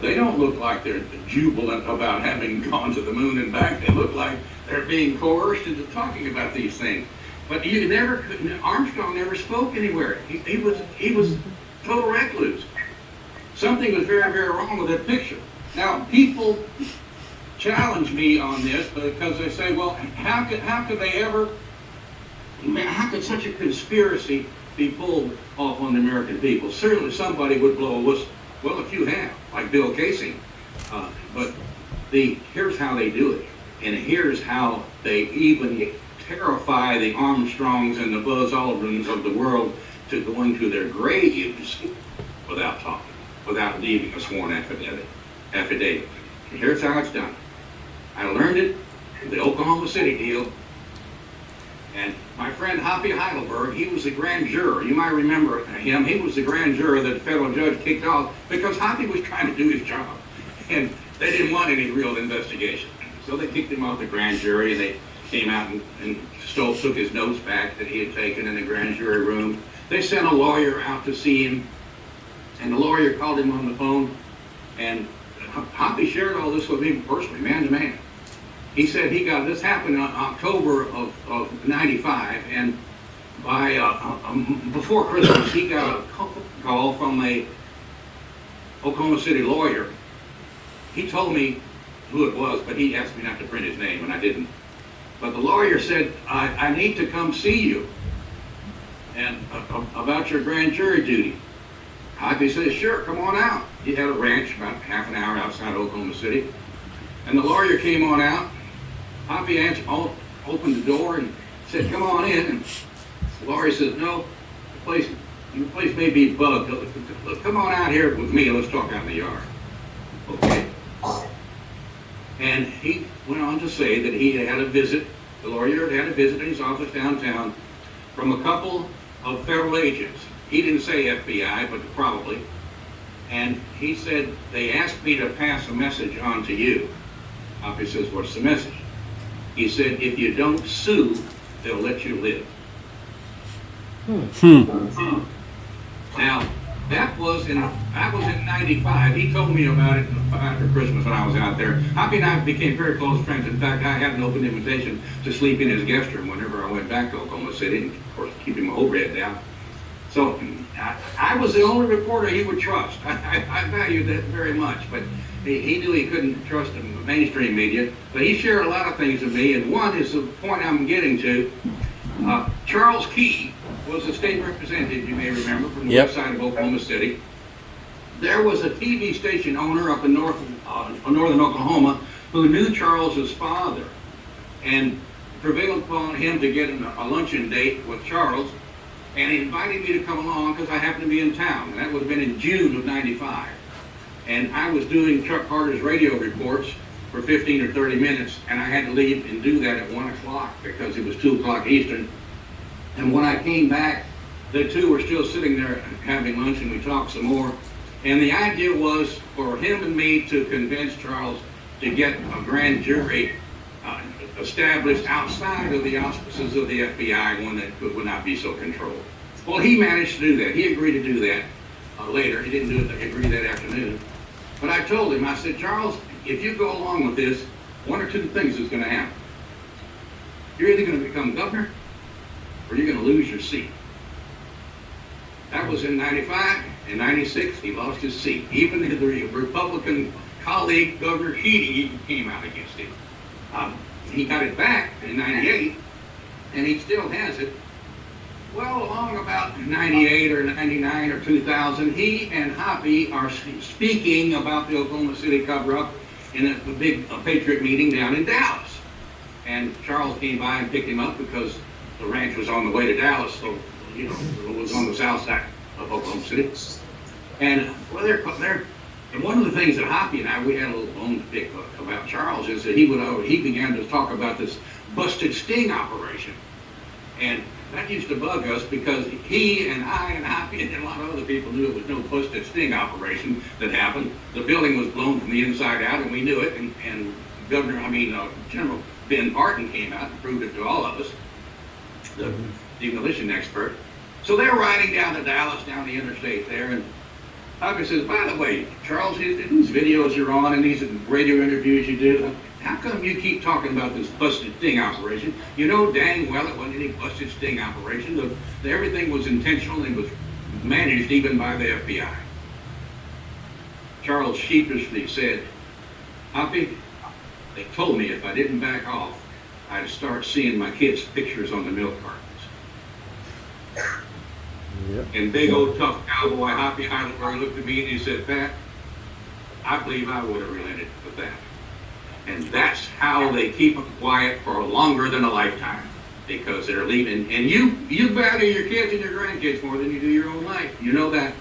They don't look like they're jubilant about having gone to the moon and back. They look like they're being coerced into talking about these things. But Armstrong never spoke anywhere. He was total recluse. Something was very, very wrong with that picture. Now, people challenge me on this because they say, well, how could such a conspiracy be pulled off on the American people? Certainly somebody would blow a whistle. Well, if you have, like Bill Casey. But here's how they do it. And here's how they even terrify the Armstrongs and the Buzz Aldrins of the world to going to their graves without talking, without leaving a sworn affidavit. And here's how it's done. I learned it in the Oklahoma City deal. And my friend Hoppy Heidelberg, he was the grand juror. You might remember him. He was the grand juror that the federal judge kicked off because Hoppy was trying to do his job. And they didn't want any real investigation. So they kicked him off the grand jury, and they came out and Stoltz took his notes back that he had taken in the grand jury room. They sent a lawyer out to see him, and the lawyer called him on the phone, and Hoppy shared all this with me personally, man to man. He said this happened in October of 95, and by before Christmas he got a call from a Oklahoma City lawyer. He told me who it was, but he asked me not to print his name, and I didn't. But the lawyer said, I need to come see you and about your grand jury duty. Hoppy says, sure, come on out. He had a ranch about half an hour outside Oklahoma City. And the lawyer came on out. Hoppy opened the door and said, come on in. And the lawyer says, no, the place may be bugged. Come on out here with me. Let's talk out in the yard. Okay. And he went on to say that he had a visit, the lawyer had a visit in his office downtown from a couple of federal agents. He didn't say FBI, but probably. And he said, they asked me to pass a message on to you. Hoppy says, what's the message? He said, if you don't sue, they'll let you live. Now, that was in 95. He told me about it after Christmas when I was out there. Hoppy and I became very close friends. In fact, I had an open invitation to sleep in his guest room whenever I went back to Oklahoma City, and of course, keeping my overhead down. So I was the only reporter he would trust. I valued that very much, but he knew he couldn't trust the mainstream media. But he shared a lot of things with me, and one is the point I'm getting to. Charles Key was a state representative, you may remember, from the west side of Oklahoma City. There was a TV station owner up in northern Oklahoma who knew Charles's father and prevailed upon him to get a luncheon date with Charles, and he invited me to come along because I happened to be in town, and that would have been in June of 95. And I was doing Chuck Carter's radio reports for 15 or 30 minutes, and I had to leave and do that at 1 o'clock because it was 2 o'clock Eastern. And when I came back, the two were still sitting there having lunch, and we talked some more. And the idea was for him and me to convince Charles to get a grand jury established outside of the auspices of the FBI, one that would not be so controlled. Well, he managed to do that. He agreed to do that later. He didn't do it. He agreed that afternoon. But I told him, I said, Charles, if you go along with this, one or two things is going to happen. You're either going to become governor or you're going to lose your seat. That was in 95. In 96, he lost his seat. Even the Republican colleague, Governor Keating, even came out against him. He got it back in 98, and he still has it. Well, along about 98 or 99 or 2000, he and Hoppy are speaking about the Oklahoma City cover-up in a big Patriot meeting down in Dallas. And Charles came by and picked him up because the ranch was on the way to Dallas, so, you know, it was on the south side of Oklahoma City. And, well, and one of the things that Hoppy and I, we had a little bone to pick about Charles is that he began to talk about this busted sting operation. And that used to bug us because he and I and Hoppy and a lot of other people knew it was no busted sting operation that happened. The building was blown from the inside out, and we knew it. And General Ben Barton came out and proved it to all of us, the demolition expert. So they're riding down to Dallas, down the interstate there, and Hoppy says, by the way, Charles, these videos you're on and these radio interviews you do, how come you keep talking about this busted sting operation? You know dang well it wasn't any busted sting operation. Everything was intentional and was managed even by the FBI. Charles sheepishly said, Hoppy, they told me if I didn't back off, I'd start seeing my kids' pictures on the milk cartons. Yep. And big old tough cowboy Hoppy Heidelberg looked at me and he said, Pat, I believe I would have relented with that. And that's how they keep them quiet for longer than a lifetime, because they're leaving. And you value your kids and your grandkids more than you do your own life. You know that.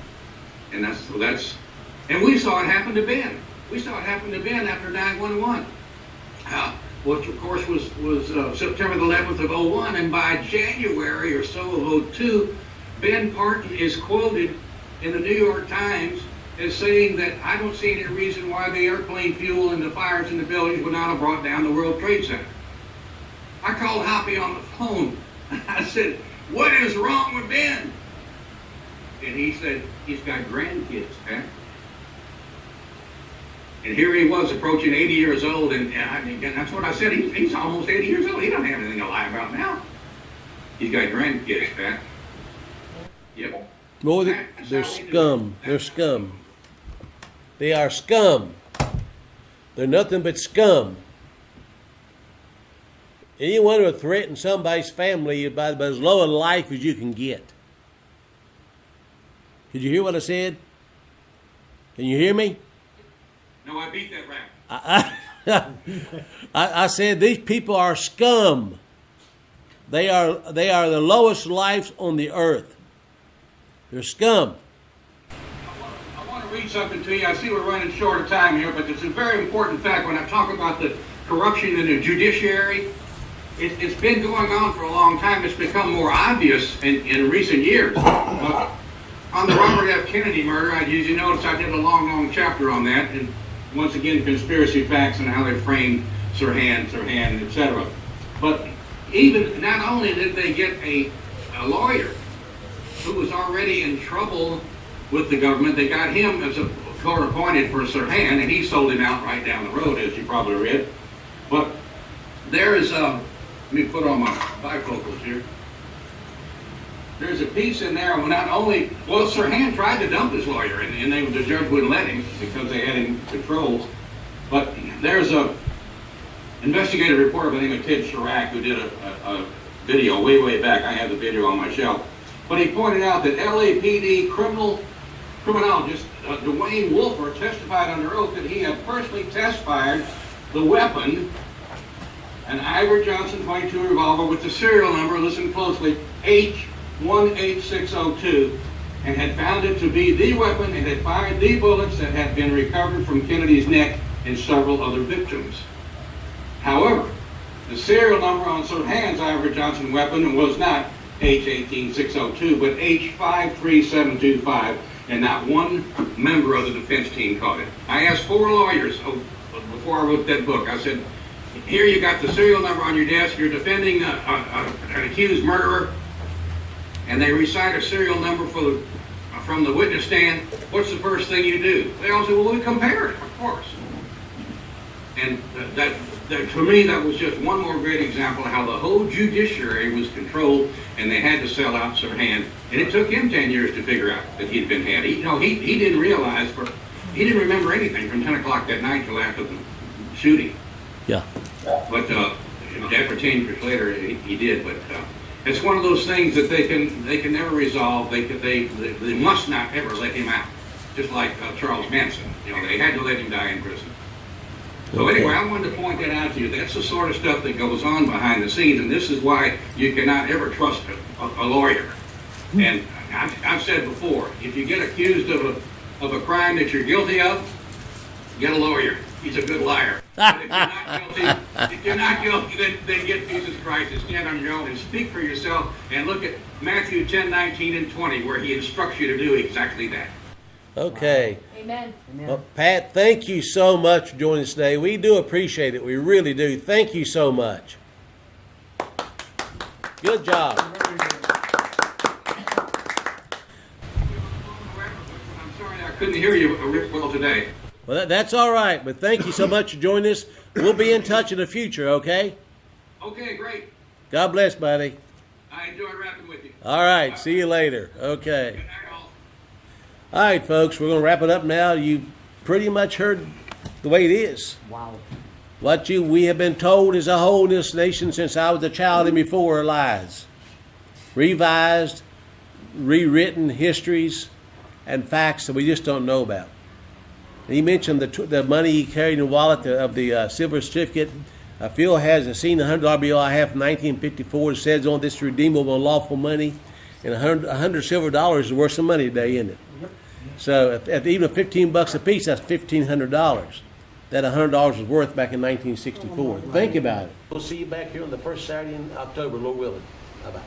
And and we saw it happen to Ben. We saw it happen to Ben after 9/11. Which of course was September the 11th of 01, and by January or so of 02, Ben Barton is quoted in the New York Times as saying that I don't see any reason why the airplane fuel and the fires in the buildings would not have brought down the World Trade Center. I called Hoppy on the phone. I said, what is wrong with Ben? And he said, he's got grandkids, Pat. And here he was approaching 80 years old, and that's what I said. He's almost 80 years old. He don't have anything to lie about now. He's got grandkids, Pat. Yep. Boy, they're scum. They're scum. They are scum. They're nothing but scum. Anyone who threatens somebody's family is about as low in life as you can get. Did you hear what I said? Can you hear me? No, I beat that rap. I said these people are scum. They are the lowest lives on the earth. They're scum. I want to read something to you. I see we're running short of time here, but it's a very important fact when I talk about the corruption in the judiciary. It's been going on for a long time. It's become more obvious in recent years. On the Robert F. Kennedy murder, as you notice, I did a long chapter on that, and once again, conspiracy facts and how they framed Sirhan, etc. But even, not only did they get a lawyer who was already in trouble with the government, they got him as a court appointed for Sirhan, and he sold him out right down the road, as you probably read. But there is let me put on my bifocals here. There's a piece in there where not only, well, Sirhan tried to dump his lawyer, and the judge wouldn't let him because they had him controlled. But there's a investigative reporter by the name of Ted Chirac who did a video way back. I have the video on my shelf. But he pointed out that LAPD criminologist Dwayne Wolfer testified under oath that he had personally test-fired the weapon, an Ivor Johnson .22 revolver with the serial number, listen closely, H18602, and had found it to be the weapon and had fired the bullets that had been recovered from Kennedy's neck and several other victims. However, the serial number on Sirhan's Ivor Johnson weapon was not H18602, but H53725, and not one member of the defense team caught it. I asked 4 lawyers before I wrote that book. I said, here you got the serial number on your desk, you're defending an accused murderer, and they recite a serial number from the witness stand. What's the first thing you do? They all say, well, we compare it, of course. And that to me, that was just one more great example of how the whole judiciary was controlled, and they had to sell out Sirhan. And it took him 10 years to figure out that he'd been had. He didn't realize, he didn't remember anything from 10 o'clock that night till after the shooting. Yeah. But after 10 years later, he did. But it's one of those things that they can never resolve. They must not ever let him out. Just like Charles Manson. They had to let him die in prison. So anyway, I wanted to point that out to you. That's the sort of stuff that goes on behind the scenes, and this is why you cannot ever trust a lawyer. And I've said before, if you get accused of a crime that you're guilty of, get a lawyer. He's a good liar. But if you're not guilty, then get Jesus Christ and stand on your own and speak for yourself, and look at Matthew 10, 19, and 20, where he instructs you to do exactly that. Okay. Amen. Well, Pat, thank you so much for joining us today. We do appreciate it. We really do. Thank you so much. Good job. I'm sorry I couldn't hear you real well today. Well, that's all right, but thank you so much for joining us. We'll be in touch in the future, okay? Okay, great. God bless, buddy. I enjoyed rapping with you. All right, see you later. Okay. Good night, all. All right, folks, we're going to wrap it up now. You pretty much heard the way it is. Wow. What we have been told as a whole in this nation since I was a child and before are lies. Revised, rewritten histories and facts that we just don't know about. He mentioned the money he carried in the wallet of the silver certificate. Phil has seen the $100 bill I have from 1954. It says on this redeemable lawful money. And 100 silver dollars is worth some money today, isn't it? Yep. So if even $15 a piece, that's $1,500. That $100 was worth back in 1964. Think about it. We'll see you back here on the first Saturday in October, Lord willing. Bye-bye.